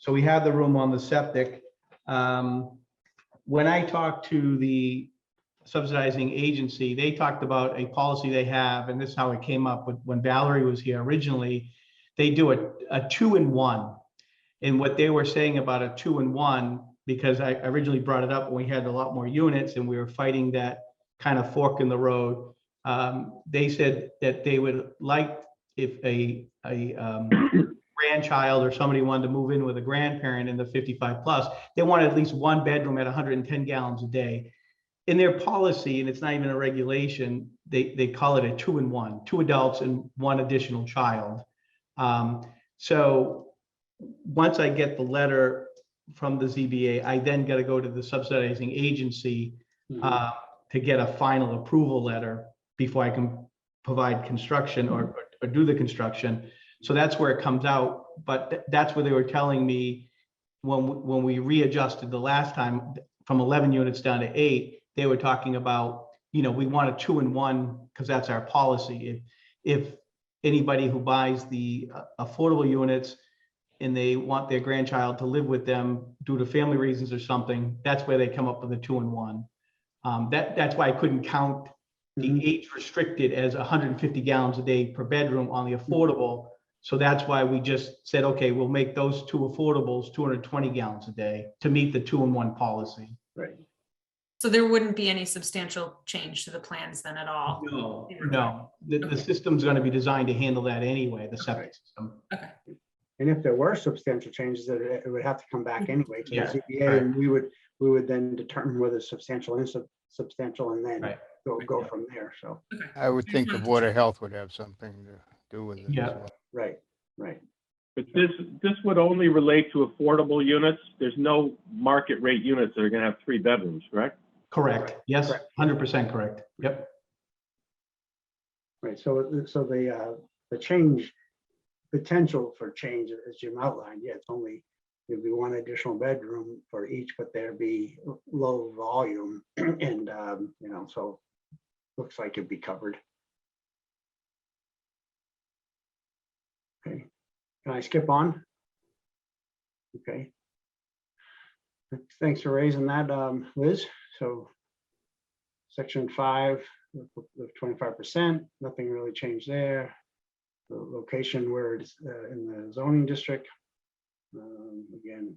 So we have the room on the septic. When I talked to the subsidizing agency, they talked about a policy they have, and this is how it came up with when Valerie was here originally. They do a 2-in-1. And what they were saying about a 2-in-1, because I originally brought it up when we had a lot more units and we were fighting that kind of fork in the road. They said that they would like if a grandchild or somebody wanted to move in with a grandparent in the 55 plus, they wanted at least 1 bedroom at 110 gallons a day. In their policy, and it's not even a regulation, they call it a 2-in-1, 2 adults and 1 additional child. So once I get the letter from the ZBA, I then got to go to the subsidizing agency to get a final approval letter before I can provide construction or do the construction. So that's where it comes out. But that's where they were telling me when we readjusted the last time from 11 units down to 8, they were talking about, we want a 2-in-1 because that's our policy. If anybody who buys the affordable units and they want their grandchild to live with them due to family reasons or something, that's where they come up with a 2-in-1. That's why I couldn't count the age restricted as 150 gallons a day per bedroom on the affordable. So that's why we just said, okay, we'll make those 2 affordables 220 gallons a day to meet the 2-in-1 policy. Right. So there wouldn't be any substantial change to the plans then at all? No. The system's going to be designed to handle that anyway, the septic system. Okay. And if there were substantial changes, it would have to come back anyway to the Yeah, ZBA, right. and we would then determine whether substantial and substantial, and then Right. go from there. So, I would think the Board of Health would have something to do with it. Yeah. as well. right. But this would only relate to affordable units. There's no market rate units that are going to have 3 bedrooms, correct? Correct. Yes, Correct. 100% correct. Yep. Right. So the change potential for change, as Jim outlined. Yeah, it's only, there'd be one additional bedroom for each, but there'd be low volume and, you know, so looks like it'd be covered. Okay, can I skip on? Okay. Thanks for raising that, Liz. So section 5 of 25%, nothing really changed there. The location where it's in the zoning district. Again,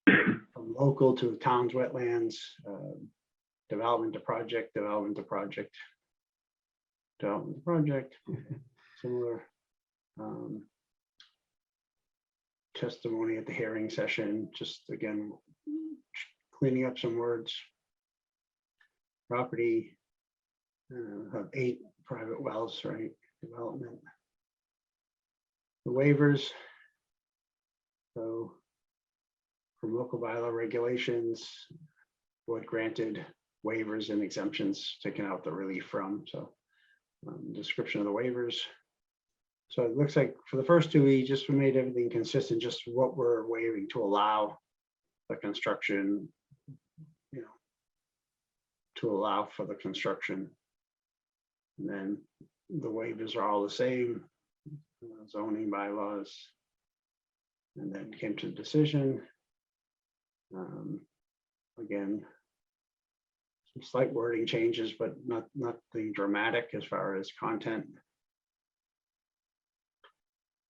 from local to towns, wetlands, development to project, development to project, development to project, similar. Testimony at the hearing session, just again, cleaning up some words. Property, have 8 private wells, right? Development. The waivers. So from local bylaw regulations, board granted waivers and exemptions, taking out the relief from, so description of the waivers. So it looks like for the first 2, we just made everything consistent, just what we're waiving to allow the construction, you know, to allow for the construction. And then the waivers are all the same, zoning bylaws. And then came to the decision. Again, some slight wording changes, but nothing dramatic as far as content.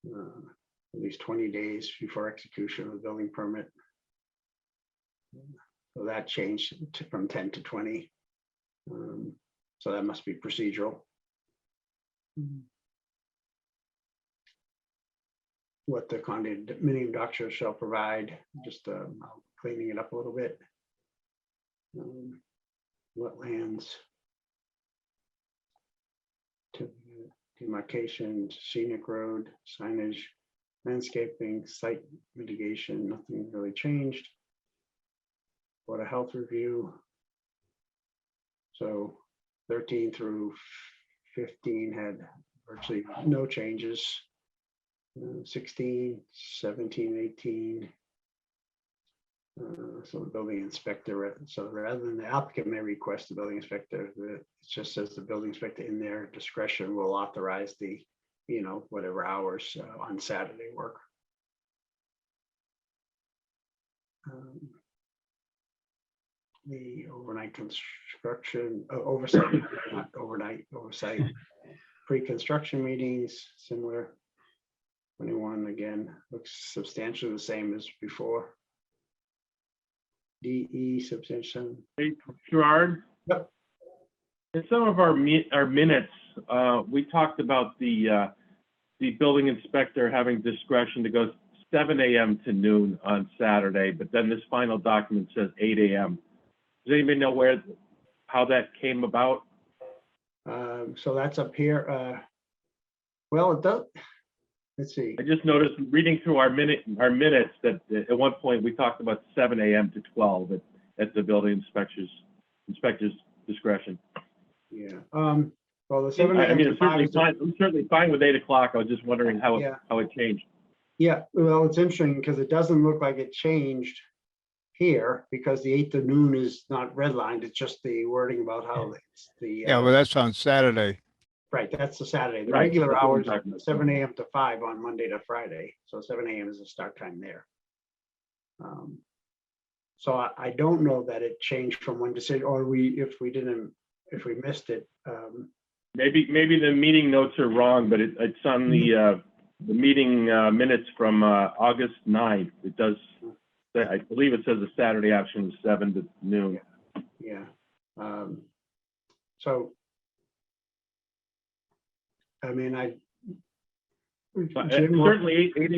At least 20 days before execution of the building permit. So that changed from 10 to 20. So that must be procedural. What the condominium doctor shall provide, just cleaning it up a little bit. Wetlands. Demarcation, scenic road, signage, landscaping, site mitigation, nothing really changed. Board of Health review. So 13 through 15 had virtually no changes. 16, 17, 18. So the building inspector, so rather than the applicant may request the building inspector, it just says the building inspector in their discretion will authorize the, you know, whatever hours on Saturday work. The overnight construction oversight, not overnight oversight, pre-construction meetings, similar. 21 again looks substantially the same as before. DE substantial. Hey, Gerard? Yep. In some of our minutes, we talked about the building inspector having discretion to go 7 a.m. to noon on Saturday, but then this final document says 8 a.m. Does anybody know how that came about? So that's up here. Well, it does. Let's see. I just noticed reading through our minutes that at one point we talked about 7 a.m. to 12 at the building inspector's discretion. Yeah. Well, the 7 I a.m. mean, to it's 5 certainly fine with 8 o'clock. I was just wondering how it changed. Yeah, well, it's interesting because it doesn't look like it changed here because the 8 to noon is not redlined. It's just the wording about how it's the. Yeah, well, that's on Saturday. Right, that's the Saturday. The Right, regular that's what I'm hours, talking about. 7 a.m. to 5 on Monday to Friday. So 7 a.m. is the start time there. So I don't know that it changed from one decision, or if we missed it. Maybe the meeting notes are wrong, but it's on the meeting minutes from August 9th. It does. I believe it says the Saturday afternoon, 7 to noon. Yeah. So. I mean, Certainly 8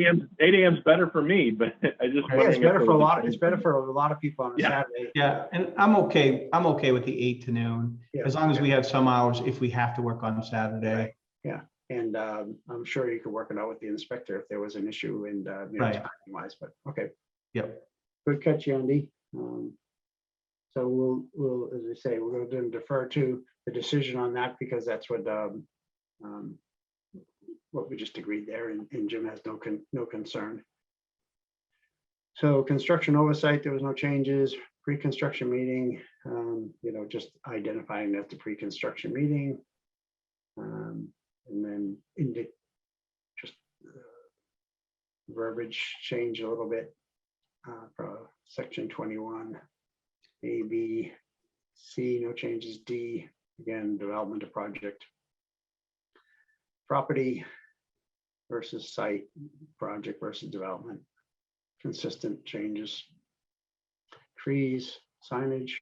a.m. is better for me, but I just yeah, it's better for a lot. It's better for a lot of people on a Saturday. Yeah, and I'm okay with the 8 to noon, as long as we have some hours if we have to work on Saturday. Right. Yeah, and I'm sure you could work it out with the inspector if there was an issue and Right. timing wise. But okay. Yep. Good catch, Andy. So we'll, as I say, we're going to defer to the decision on that because that's what what we just agreed there, and Jim has no concern. So construction oversight, there was no changes. Pre-construction meeting, just identifying that the pre-construction meeting. And then just verbiage change a little bit for section 21, A, B, C, no changes. D, again, development of project. Property versus site, project versus development. Consistent changes. Trees, signage,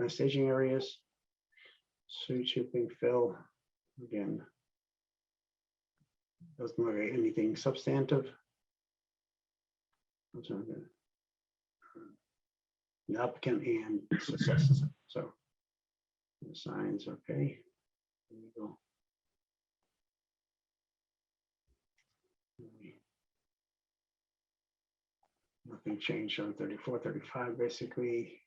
staging areas, street sweeping, fill, again. Doesn't look like anything substantive. The applicant and successes, so the signs, okay. There you go. Nothing changed on 34, 35, basically.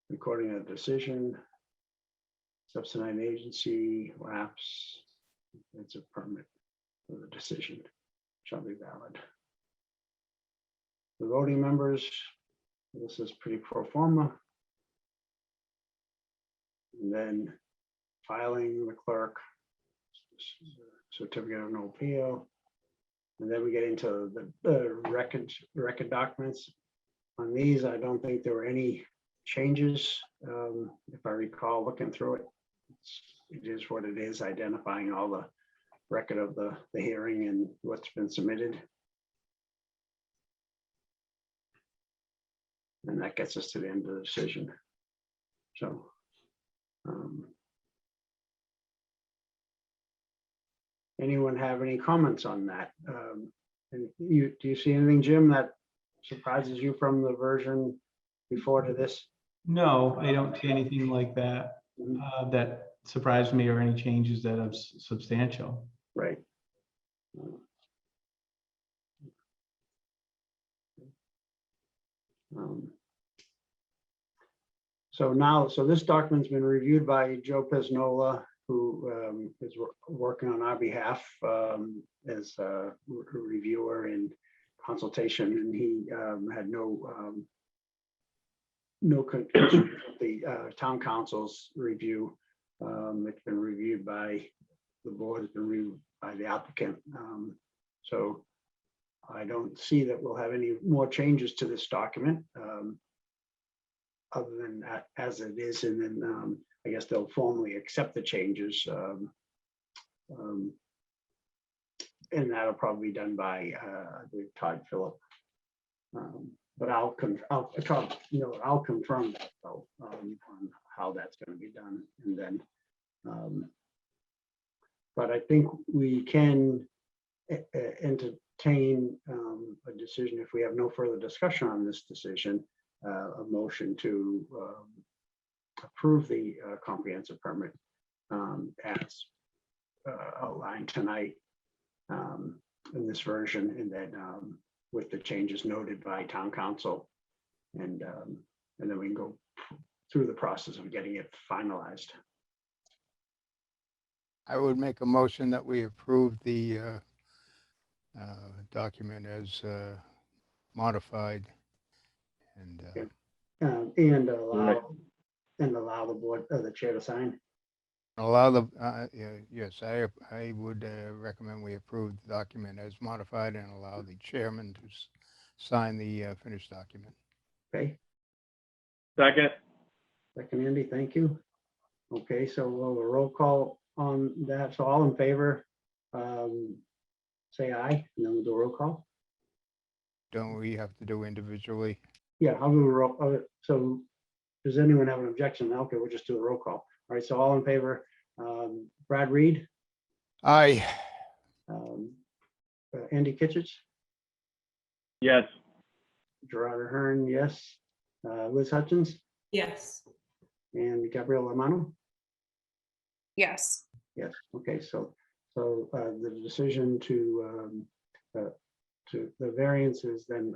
Recording a decision. Subsidized agency lapse. It's a permit for the decision. Shall be valid. The voting members, this is pretty pro forma. And then filing the clerk, certificate of no appeal. And then we get into the record documents. On these, I don't think there were any changes. If I recall looking through it, it is what it is, identifying all the record of the hearing and what's been submitted. And that gets us to the end of the decision. So anyone have any comments on that? And do you see anything, Jim, that surprises you from the version before to this? No, I don't see anything like that that surprised me, or any changes that are substantial. Right. So this document's been reviewed by Joe Pesnola, who is working on our behalf as a reviewer and consultation, and he had no concern with the town council's review. It's been reviewed by the board, it's been reviewed by the applicant. So I don't see that we'll have any more changes to this document other than that as it is, and then I guess they'll formally accept the changes. And that'll probably be done by Todd Phillip. But I'll confirm that though, on how that's going to be done, and then. But I think we can entertain a decision if we have no further discussion on this decision, a motion to approve the comprehensive permit as outlined tonight in this version, and then with the changes noted by town council, and then we can go through the process of getting it finalized. I would make a motion that we approve the document as modified, and And allow the board, the chair to sign. allow the, yes, I would recommend we approve the document as modified and allow the chairman to sign the finished document. Okay, Second, Andy, thank you. Okay, so we'll have a roll call on that. So all in favor, say aye, and then we'll do a roll call. Don't we have to do individually? Yeah, I'll do a roll. So does anyone have an objection? Okay, we'll just do a roll call. All right, so all in favor, Brad Reed, Aye. Andy Kitchens, yes. Gerard Ahern, yes. Liz Hutchins Yes. and Gabrielle Romano. Yes. Yes, okay, so the decision to the variance is then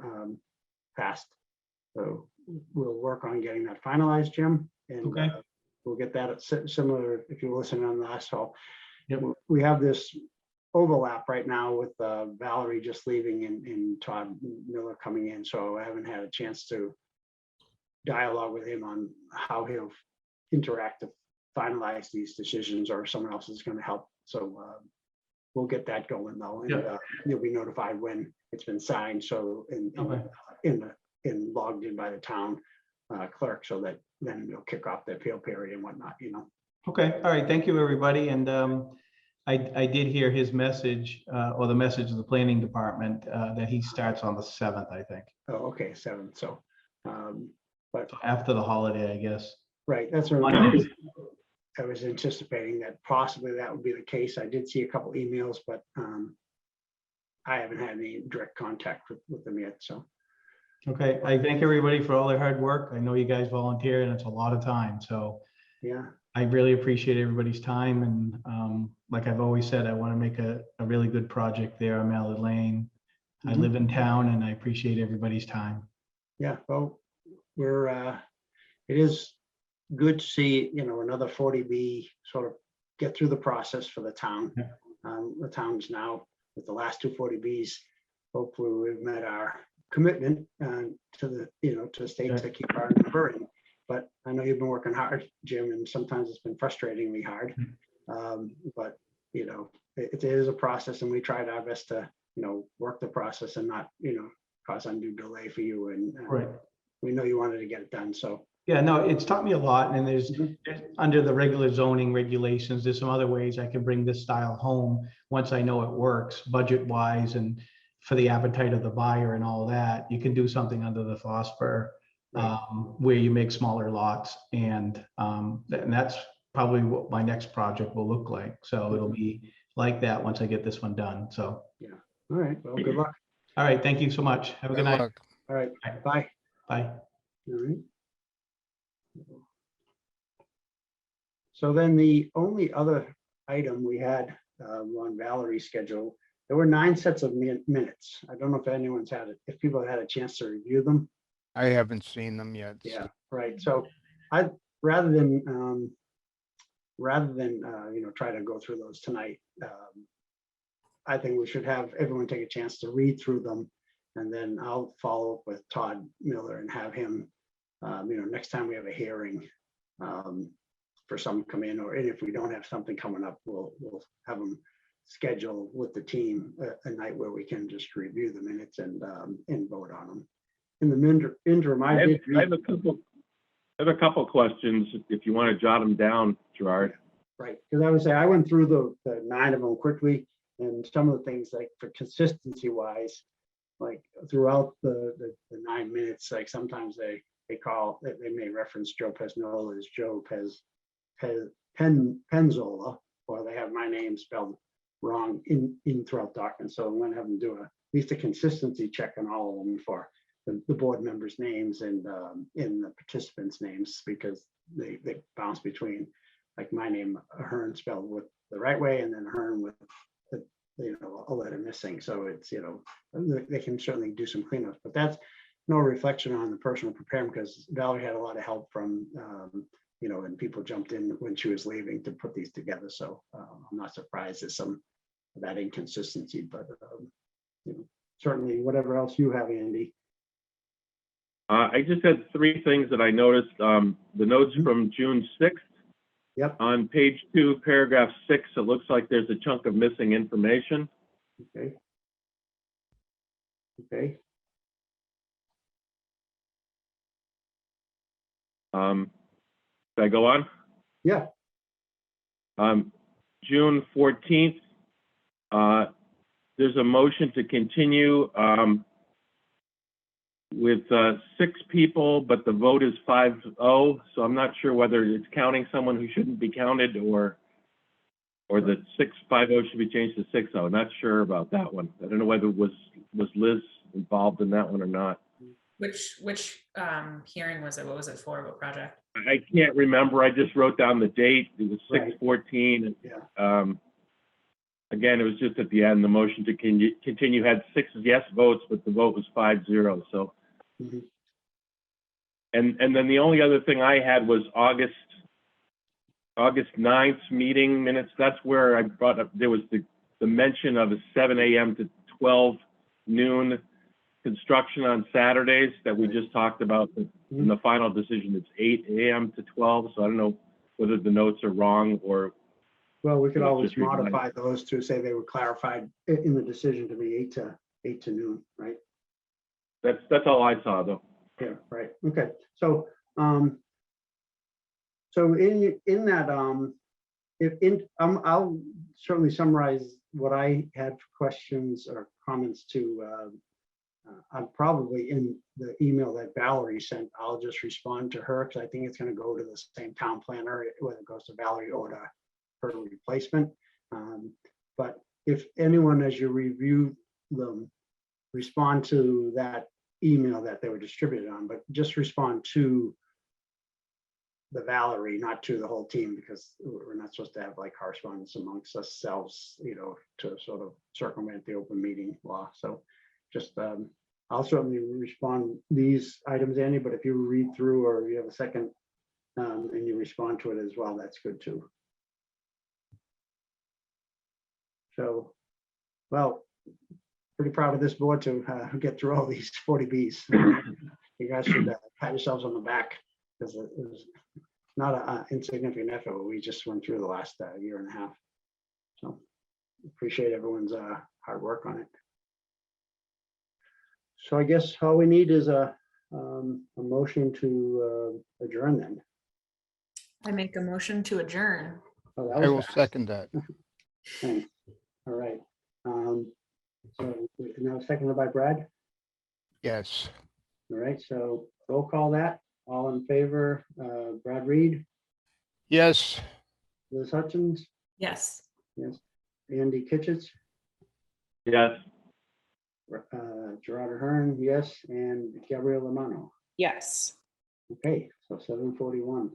passed. So we'll work on getting that finalized, Jim, and Okay. We'll get that at similar, if you're listening on the last call. Yep. We have this overlap right now with Valerie just leaving and Todd Miller coming in, so I haven't had a chance to dialogue with him on how he'll interact to finalize these decisions, or someone else is going to help. So we'll get that going though, and Yeah. you'll be notified when it's been signed. So Okay. in logged in by the town clerk, so that then they'll kick off the appeal period and whatnot. Okay, all right, thank you, everybody, and I did hear his message, or the message of the planning department, that he starts on the 7th, I think, Oh, okay, 7. So, but after the holiday, I guess. right, that's what Monday. I was anticipating, that possibly that would be the case. I did see a couple emails, but I haven't had any direct contact with them yet. So, Okay, I thank everybody for all their hard work. I know you guys volunteer and it's a lot of time, so yeah, I really appreciate everybody's time, and like I've always said, I want to make a really good project there on Mallard Lane. I Mhm. live in town and I appreciate everybody's time. yeah. Well, it is good to see, another 40B sort of get through the process for the town. Yeah. The town's now, with the last 2 40Bs, hopefully we've met our commitment to the state Yeah. to keep our number. But I know you've been working hard, Jim, and sometimes it's been frustratingly hard. But it is a process, and we tried our best to work the process and not cause undue delay for you. And Right. we know you wanted to get it done, so. Yeah, no, it's taught me a lot, and there's Mhm. under the regular zoning regulations, there's some other ways I can bring this style home once I know it works budget wise and for the appetite of the buyer and all that. You can do something under the phosphor Right. where you make smaller lots, and that's probably what my next project will look like. So it'll be like that once I get this one done. So, All right, well, good luck. all right, thank you so much. Have a good night. luck. All right, Bye. bye. Bye. All right. So then the only other item we had on Valerie's schedule, there were 9 sets of minutes. I don't know if people had a chance to review them. I haven't seen them yet. so- Yeah, right. So rather than try to go through those tonight, I think we should have everyone take a chance to read through them, and then I'll follow up with Todd Miller and have him, next time we have a hearing, for someone come in, and if we don't have something coming up, we'll have them schedule with the team a night where we can just review the minutes and vote on them. In the interim, I have a couple questions if you want to jot them down, Gerard. Right, because I would say I went through the 9 of them quickly, and some of the things, like for consistency wise, like throughout the 9 minutes, like sometimes they may reference Joe Pesnola as Joe Penzola, or they have my name spelled wrong in throughout documents. So I'm going to have them do at least a consistency check on all of them for the board members' names and in the participants' names, because they bounce between, like my name, Ahern spelled with the right way, and then Ahern with a letter missing. So it's they can certainly do some cleanups, but that's no reflection on the personal preparing, because Valerie had a lot of help from and people jumped in when she was leaving to put these together. So I'm not surprised there's some of that inconsistency, but certainly whatever else you have, Andy. I just had 3 things that I noticed. The notes from June 6th. Yep. On page 2, paragraph 6, it looks like there's a chunk of missing information. Okay. Should I go on? Yeah. June 14th, there's a motion to continue with 6 people, but the vote is 5-0. So I'm not sure whether it's counting someone who shouldn't be counted, or the 6-5-0 should be changed to 6-0. Not sure about that one. I don't know whether was Liz involved in that one or not. Which hearing was it? What was it for? What project? I can't remember. I just wrote down the date. It was Right. 6/14. Yeah. Again, it was just at the end. The motion to continue had 6 yes votes, but the vote was 5-0. So, Mhm. and then the only other thing I had was August 9th meeting minutes. That's where I brought up, there was the the mention of a 7 a.m. to 12 noon construction on Saturdays that we just talked about. In the final decision, it's 8 a.m. to 12. So I don't know whether the notes are wrong or. Well, we could Let's always just revise. modify those to say they were clarified in the decision to be 8 to noon, right? That's all I saw though. Yeah, right. Okay. So, so in that, I'll certainly summarize what I had questions or comments to. I'm probably in the email that Valerie sent. I'll just respond to her because I think it's going to go to the same town planner, whether it goes to Valerie or to her replacement. But if anyone, as you review them, respond to that email that they were distributed on, but just respond to the Valerie, not to the whole team, because we're not supposed to have like correspondence amongst ourselves, you know, to sort of circumvent the open meeting law. So just, I'll certainly respond these items, Andy, but if you read through or you have a second and you respond to it as well, that's good too. So, well, pretty proud of this board to get through all these 40Bs. You guys should pat yourselves on the back because it was not an insignificant effort. We just went through the last year and a half. So appreciate everyone's hard work on it. So I guess all we need is a motion to adjourn then. I make a motion to adjourn. Oh, that I was will fast. second that. Thanks. All right. So now seconded by Brad. Yes. All right, so roll call that. All in favor, Brad Reed, Yes. Liz Hutchins, Yes. yes, Andy Kitchens, Yes. Gerard Ahern, yes, and Gabrielle Romano. Yes. Okay, so 7:41,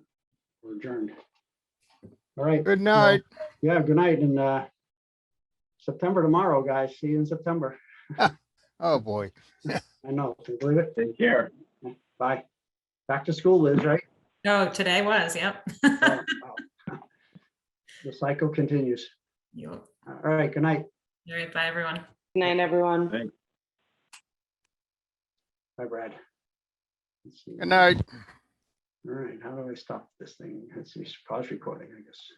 we're adjourned. All right. Good night. Yeah, good night, and September tomorrow, guys. See you in September. Oh, boy. I know, can you believe it? Take care. Bye. Back to school, Liz, right? Oh, today was, yep. Oh, wow. The cycle continues. Yep. All right, good night. All right, bye, everyone. Good night, everyone. Thanks. Bye, Brad. Let's see. Good night. All right, how do I stop this thing? Let's see, pause recording, I guess.